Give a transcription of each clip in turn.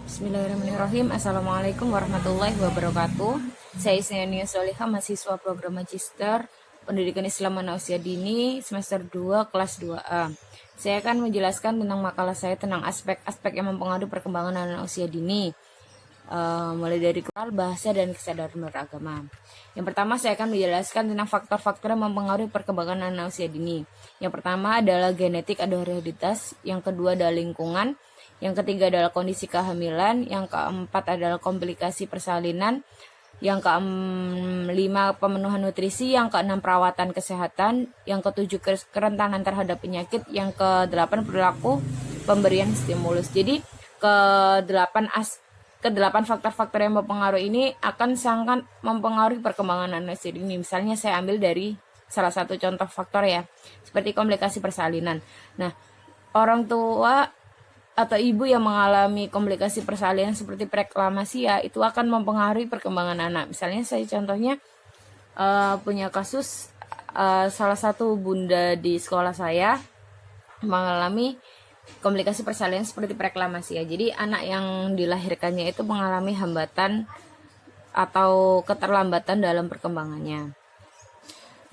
Bismillahirrahmanirrahim. Assalamualaikum warahmatullahi wabarakatuh. Saya Isniania Solihah, mahasiswa program Magister Pendidikan Islam Anak Usia Dini semester 2 kelas 2A. Saya akan menjelaskan tentang makalah saya tentang aspek-aspek yang mempengaruhi perkembangan anak usia dini, mulai dari kultural, bahasa, dan kesadaran beragama. Yang pertama, saya akan menjelaskan tentang faktor-faktor yang mempengaruhi perkembangan anak usia dini. Yang pertama adalah genetik atau hereditaritas, yang kedua adalah lingkungan, yang ketiga adalah kondisi kehamilan, yang keempat adalah komplikasi persalinan, yang kelima pemenuhan nutrisi, yang keenam perawatan kesehatan, yang ketujuh kerentanan terhadap penyakit, yang kedelapan perilaku pemberian stimulus. Jadi kedelapan faktor-faktor yang mempengaruhi ini akan sangat mempengaruhi perkembangan anak usia dini. Misalnya saya ambil dari salah satu contoh faktor ya, seperti komplikasi persalinan. Nah, orang tua atau ibu yang mengalami komplikasi persalinan seperti preeklampsia itu akan mempengaruhi perkembangan anak. Misalnya saya contohnya punya kasus salah satu bunda di sekolah saya mengalami komplikasi persalinan seperti preeklampsia. Jadi anak yang dilahirkannya itu mengalami hambatan atau keterlambatan dalam perkembangannya.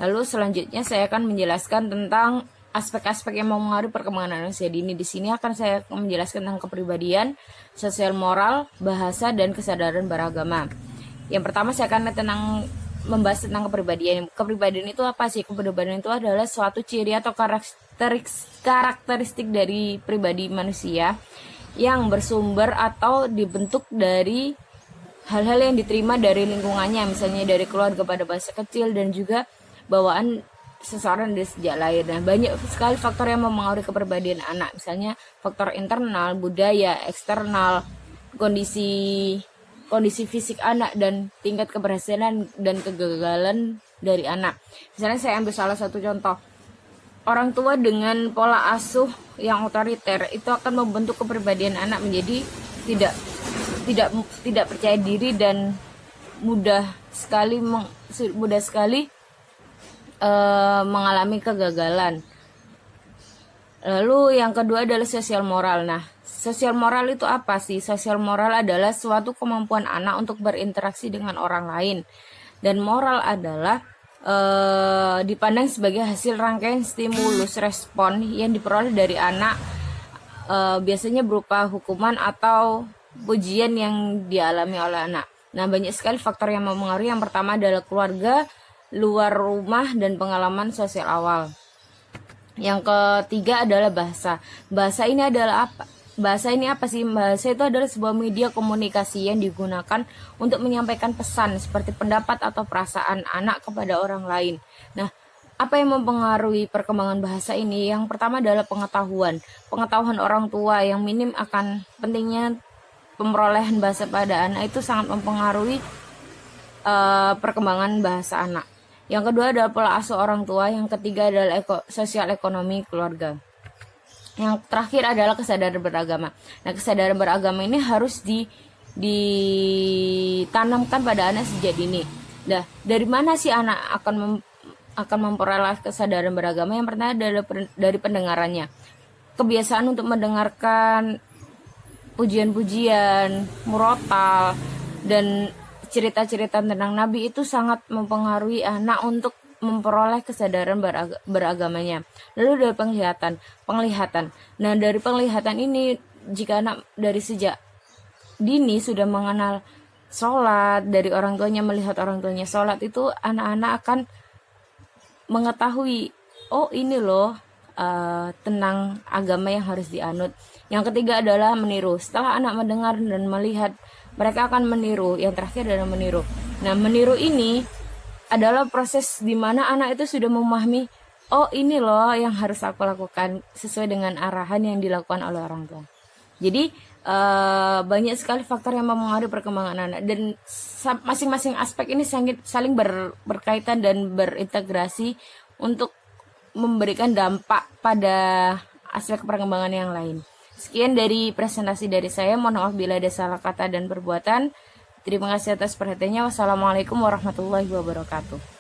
Lalu selanjutnya saya akan menjelaskan tentang aspek-aspek yang mempengaruhi perkembangan anak usia dini. Di sini akan saya menjelaskan tentang kepribadian, sosial moral, bahasa, dan kesadaran beragama. Yang pertama saya akan membahas tentang kepribadian. Kepribadian itu apa sih? Kepribadian itu adalah suatu ciri atau karakteristik dari pribadi manusia yang bersumber atau dibentuk dari hal-hal yang diterima dari lingkungannya, misalnya dari keluarga pada masa kecil dan juga bawaan seseorang dari sejak lahir. Nah, banyak sekali faktor yang mempengaruhi kepribadian anak, misalnya faktor internal, budaya, eksternal, kondisi fisik anak, dan tingkat keberhasilan dan kegagalan dari anak. Misalnya saya ambil salah satu contoh, orang tua dengan pola asuh yang otoriter itu akan membentuk kepribadian anak menjadi tidak percaya diri dan mudah sekali mengalami kegagalan. Lalu yang kedua adalah sosial moral. Nah, sosial moral itu apa sih? Sosial moral adalah suatu kemampuan anak untuk berinteraksi dengan orang lain. Dan moral adalah dipandang sebagai hasil rangkaian stimulus respon yang diperoleh dari anak, biasanya berupa hukuman atau pujian yang dialami oleh anak. Nah, banyak sekali faktor yang mempengaruhi. Yang pertama adalah keluarga, luar rumah, dan pengalaman sosial awal. Yang ketiga adalah bahasa. Bahasa ini apa sih? Bahasa itu adalah sebuah media komunikasi yang digunakan untuk menyampaikan pesan seperti pendapat atau perasaan anak kepada orang lain. Nah, apa yang mempengaruhi perkembangan bahasa ini? Yang pertama adalah pengetahuan. Pengetahuan orang tua yang minim akan pentingnya pemerolehan bahasa pada anak itu sangat mempengaruhi perkembangan bahasa anak. Yang kedua adalah pola asuh orang tua. Yang ketiga adalah sosial ekonomi keluarga. Yang terakhir adalah kesadaran beragama. Nah, kesadaran beragama ini harus ditanamkan pada anak sejak dini. Nah, dari mana sih anak akan memperoleh kesadaran beragama? Yang pertama adalah dari pendengarannya. Kebiasaan untuk mendengarkan pujian-pujian, murotal, dan cerita-cerita tentang Nabi itu sangat mempengaruhi anak untuk memperoleh kesadaran beragamanya. Lalu dari penglihatan. Nah, dari penglihatan ini, jika anak dari sejak dini sudah mengenal sholat, dari orang tuanya melihat orang tuanya sholat, itu anak-anak akan mengetahui, oh ini loh tentang agama yang harus dianut. Yang ketiga adalah meniru. Setelah anak mendengar dan melihat, mereka akan meniru. Yang terakhir adalah meniru. Nah, meniru ini adalah proses di mana anak itu sudah memahami, oh ini loh yang harus aku lakukan sesuai dengan arahan yang dilakukan oleh orang tua. Jadi banyak sekali faktor yang mempengaruhi perkembangan anak, dan masing-masing aspek ini saling berkaitan dan berintegrasi untuk memberikan dampak pada aspek perkembangan yang lain. Sekian dari presentasi dari saya. Mohon maaf bila ada salah kata dan perbuatan. Terima kasih atas perhatiannya. Wassalamualaikum warahmatullahi wabarakatuh.